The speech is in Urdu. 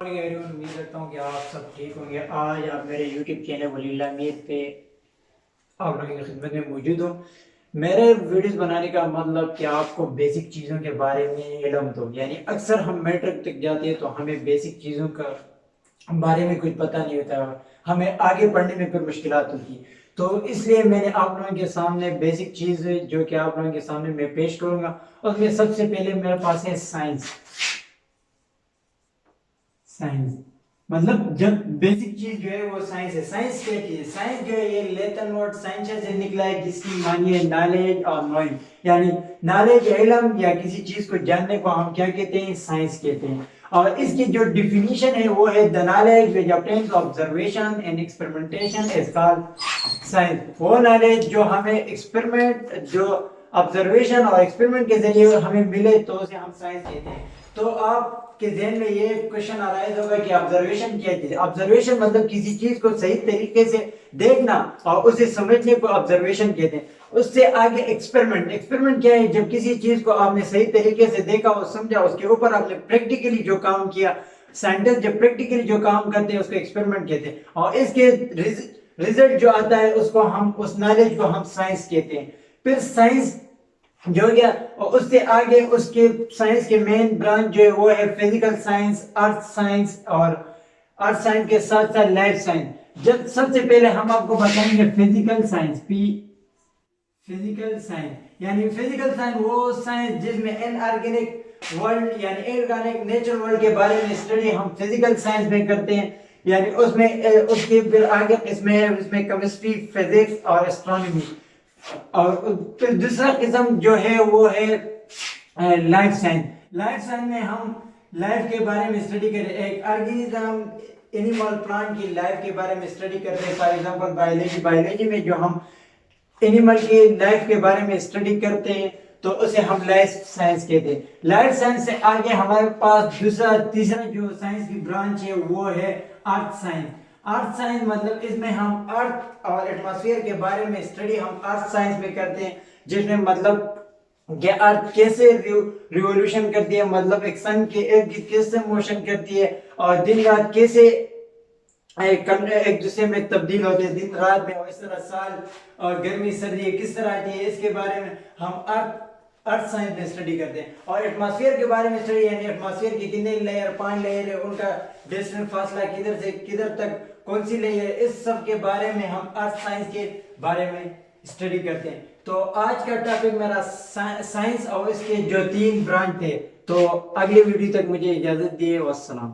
امید کرتا ہوں کہ آپ سب ٹھیک ہوں گے۔ آج آپ میرے یوٹیوب چینل ولی اللہ میر پہ آپ لوگوں کی خدمت میں موجود ہوں۔ میرے ویڈیوز بنانے کا مطلب کہ آپ کو بیسک چیزوں کے بارے میں علم دو، یعنی اکثر ہم میٹرک تک جاتے ہیں تو ہمیں بیسک چیزوں کا بارے میں کچھ پتہ نہیں ہوتا، ہمیں آگے پڑھنے میں پھر مشکلات ہوتی ہیں۔ تو اس لیے میں نے آپ لوگوں کے سامنے بیسک چیز جو کہ آپ لوگوں کے سامنے میں پیش کروں گا، اس میں سب سے پہلے میرے پاس ہے سائنس۔ مطلب جب بیسک چیز جو ہے وہ سائنس ہے۔ سائنس کیا چیز ہے؟ سائنس جو ہے یہ لیٹن ورڈ سائنس سے نکلا ہے، جس کی معنی ہے نالج اور نالج، یعنی نالج علم یا کسی چیز کو جاننے کو ہم کیا کہتے ہیں؟ سائنس کہتے ہیں۔ اور اس کی جو ڈیفینیشن ہے وہ ہے the knowledge which obtains observation and experimentation is called science۔ وہ نالج جو ہمیں ایکسپیریمنٹ، جو آبزرویشن اور ایکسپیریمنٹ کے ذریعے ہمیں ملے تو اسے ہم سائنس کہتے ہیں۔ تو آپ کے ذہن میں یہ کوشچن آرائز ہوگا کہ آبزرویشن کیا چیز ہے؟ آبزرویشن مطلب کسی چیز کو صحیح طریقے سے دیکھنا اور اسے سمجھنے کو آبزرویشن کہتے ہیں۔ اس سے آگے ایکسپیریمنٹ۔ ایکسپیریمنٹ کیا ہے؟ جب کسی چیز کو آپ نے صحیح طریقے سے دیکھا اور سمجھا، اس کے اوپر آپ نے پریکٹیکلی جو کام کیا۔ سائنٹسٹ جب پریکٹیکلی جو کام کرتے ہیں اس کو ایکسپیریمنٹ کہتے ہیں، اور اس کے ریزلٹ جو آتا ہے اس کو ہم، اس نالج کو ہم سائنس کہتے ہیں۔ پھر سائنس جو گیا، اور اس سے آگے اس کے سائنس کے مین برانچ جو ہے وہ ہے فزیکل سائنس، ارتھ سائنس، اور ارتھ سائنس کے ساتھ ساتھ لائف سائنس۔ جب سب سے پہلے ہم آپ کو بتائیں گے فزیکل سائنس، فزیکل سائنس یعنی فزیکل سائنس وہ سائنس جس میں ان آرگینک ورلڈ یعنی آرگینک نیچر ورلڈ کے بارے میں اسٹڈی ہم فزیکل سائنس میں کرتے ہیں، یعنی اس میں اس کے پھر آگے قسمیں ہیں، اس میں کیمسٹری، فزکس اور اسٹرانومی۔ اور پھر دوسرا قسم جو ہے وہ ہے لائف سائنس۔ لائف سائنس میں ہم لائف کے بارے میں اسٹڈی کریں، ایک آرگینزم، اینیمل، پلانٹ کی لائف کے بارے میں اسٹڈی کرتے ہیں۔ فار ایگزامپل بایولوجی، بایولوجی میں جو ہم اینیمل کی لائف کے بارے میں اسٹڈی کرتے ہیں تو اسے ہم لائف سائنس کہتے ہیں۔ لائف سائنس سے آگے ہمارے پاس تیسرا جو سائنس کی برانچ ہے وہ ہے ارتھ سائنس۔ ارتھ سائنس مطلب اس میں ہم ارتھ اور ایٹماسفیئر کے بارے میں اسٹڈی ہم ارتھ سائنس میں کرتے ہیں، جس میں مطلب کہ ارتھ کیسے ریولیوشن کرتی ہے، مطلب ایک سن کے ارد گرد کیسے موشن کرتی ہے، اور دن رات کیسے ایک دوسرے میں تبدیل ہوتے ہیں، دن رات میں، اور اس طرح سال اور گرمی سردی کس طرح آتی ہے، اس کے بارے میں ہم ارتھ سائنس میں اسٹڈی کرتے ہیں۔ اور ایٹماسفیئر کے بارے میں اسٹڈی، یعنی ایٹماسفیئر کی کتنے لیئر، 5 لیئر ہے، ان کا ڈسٹینس فاصلہ کدھر سے کدھر تک، کون سی لیئر ہے، اس سب کے بارے میں ہم ارتھ سائنس کے بارے میں اسٹڈی کرتے ہیں۔ تو آج کا ٹاپک میرا سائنس اور اس کے جو 3 برانچ تھے۔ تو اگلی ویڈیو تک مجھے اجازت دیے، والسلام۔